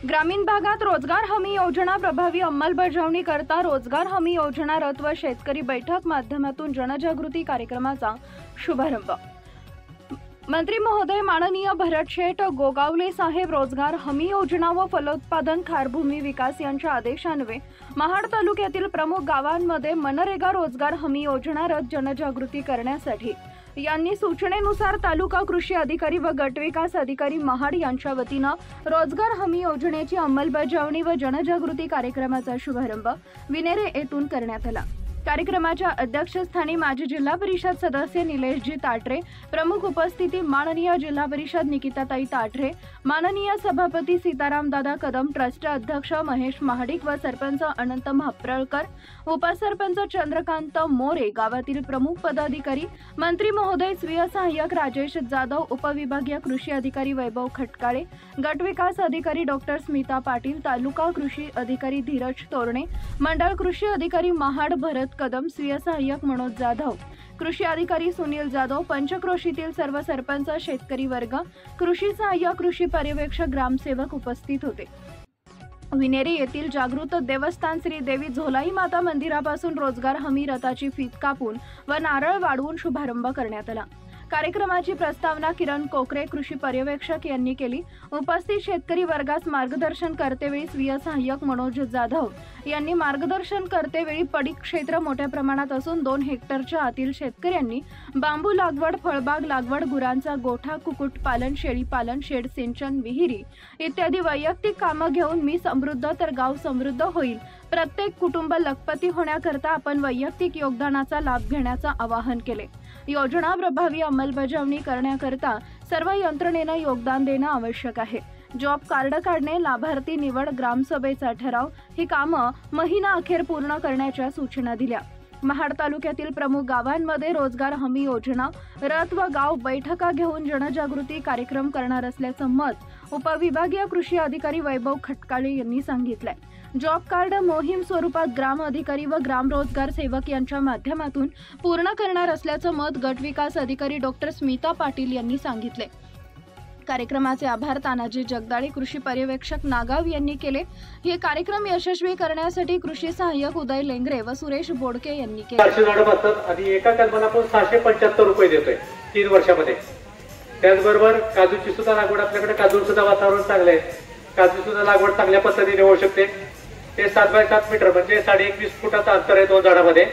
ग्रामीण भागात रोजगार हमी योजना प्रभावी अंमलबजावणी करता रोजगार हमी योजना रथ व शेतकरी बैठक माध्यमातून जनजागृती कार्यक्रमाचा शुभारंभ। मंत्री महोदय माननीय भरत शेठ गोगावले साहेब रोजगार हमी योजना व फलोत्पादन खारभूमी विकास यांच्या आदेशान्वये महाड तालुक्यातील प्रमुख गावांमध्ये मनरेगा रोजगार हमी योजना रथ जनजागृती करण्यासाठी यांनी सूचनेनुसार तालुका कृषी अधिकारी व गट विकास अधिकारी महाड यांच्या वतीने रोजगार हमी योजनेची अंमलबजावणी व जनजागृती कार्यक्रमाचा शुभारंभ विनेरे येथून करण्यात आला। कार्यक्रमाच्या अध्यक्षस्थानी माजी जिल्हा परिषद सदस्य निलेशजी ताटरे, प्रमुख उपस्थिती माननीय जिल्हा परिषद निकिताताई ताटरे, माननीय सभापती सीताराम दादा कदम, ट्रस्ट अध्यक्ष महेश महाडिक व सरपंच अनंत म्हाप्रळकर, उपसरपंच चंद्रकांत मोरे, गावातील प्रमुख पदाधिकारी, मंत्री महोदय, स्वीय सहाय्यक राजेश जाधव, उपविभागीय कृषी अधिकारी वैभव खटकाळे, गट विकास अधिकारी डॉक्टर स्मिता पाटील, तालुका कृषी अधिकारी धीरज तोरणे, मंडळ कृषी अधिकारी महाड भरत कदम, स्वीय सहाय्यक मनोज जाधव, कृषी अधिकारी सुनील जाधव, पंचक्रोशीतील सर्व सरपंच, शेतकरी वर्ग, कृषी सहाय्यक, कृषी पर्यवेक्षक, ग्रामसेवक उपस्थित होते। विनेरे येथील जागृत देवस्थान श्री देवी झोलाई माता मंदिरापासून रोजगार हमी रथाची फीत कापून व नारळ वाढवून शुभारंभ करण्यात आला। कार्यक्रमाची प्रस्तावना किरण कोकरे कृषी पर्यवेक्षक यांनी केली। उपस्थित शेतकरी वर्गास मार्गदर्शन करतेवेळी स्वीय सहाय्यक मनोज जाधव यांनी मार्गदर्शन करतेवेळी पडीक क्षेत्र मोठ्या प्रमाणात असून 2 हेक्टरच्या आतील शेतकऱ्यांनी बांबू लागवड, फळबाग लागवड, गुरांचा गोठा, कुक्कुट पालन, शेळी पालन, शेड सिंचन, विहिरी इत्यादी वैयक्तिक कामं घेऊन मी समृद्ध तर गाव समृद्ध होईल, प्रत्येक कुटुंब लखपती होण्याकरता आपण वैयक्तिक योगदानाचा लाभ घेण्याचे आवाहन केले। योजना प्रभावी अंमलबजावणी करण्याकरता सर्व यंत्रणेने योगदान देणे आवश्यक आहे। जॉब कार्ड काढणे, लाभार्थी निवड, ग्रामसभेचा ठराव ही कामं महिना अखेर पूर्ण करण्याच्या सूचना दिल्या। महाड तालुक्यातील प्रमुख गावांमध्ये रोजगार हमी योजना रथ व गाव बैठका घेऊन जनजागृती कार्यक्रम करणार असल्याचं मत उपविभागीय कृषी अधिकारी वैभव खटकाळे यांनी सांगितलंय। जॉब कार्ड मोहीम स्वरूपात ग्राम अधिकारी व ग्राम रोजगार सेवक यांच्या माध्यमातून पूर्ण करणार असल्याचं मत गट विकास अधिकारी डॉक्टर स्मिता पाटील यांनी सांगितले। कार्यक्रमाचे आभार तानाजी जगदाळे कृषी पर्यवेक्षक नागाव यांनी केले। हे कार्यक्रम यशस्वी करण्यासाठी कृषी सहाय्यक उदय लेंगरे व सुरेश बोडके यांनी केले। 400 झाडं बसतात आणि एका कलमाला आपण 675 रुपये देतोय 3 वर्षामध्ये। त्याचबरोबर काजूची सुद्धा लागवड, आपल्याकडे काजू सुद्धा वातावरण चांगले आहे, काजू सुद्धा लागवड चांगल्या पद्धतीने होऊ शकते। ते 7 बाय 7 मीटर म्हणजे 21.5 फुटाचं अंतर आहे 2 झाडामध्ये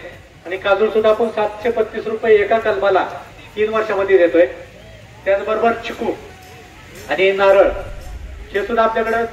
आणि काजू सुद्धा आपण 735 रुपये एका कलमाला 3 वर्षामध्ये देतोय। त्याचबरोबर चिकू आणि नारळ हे सुद्धा आपल्याकडे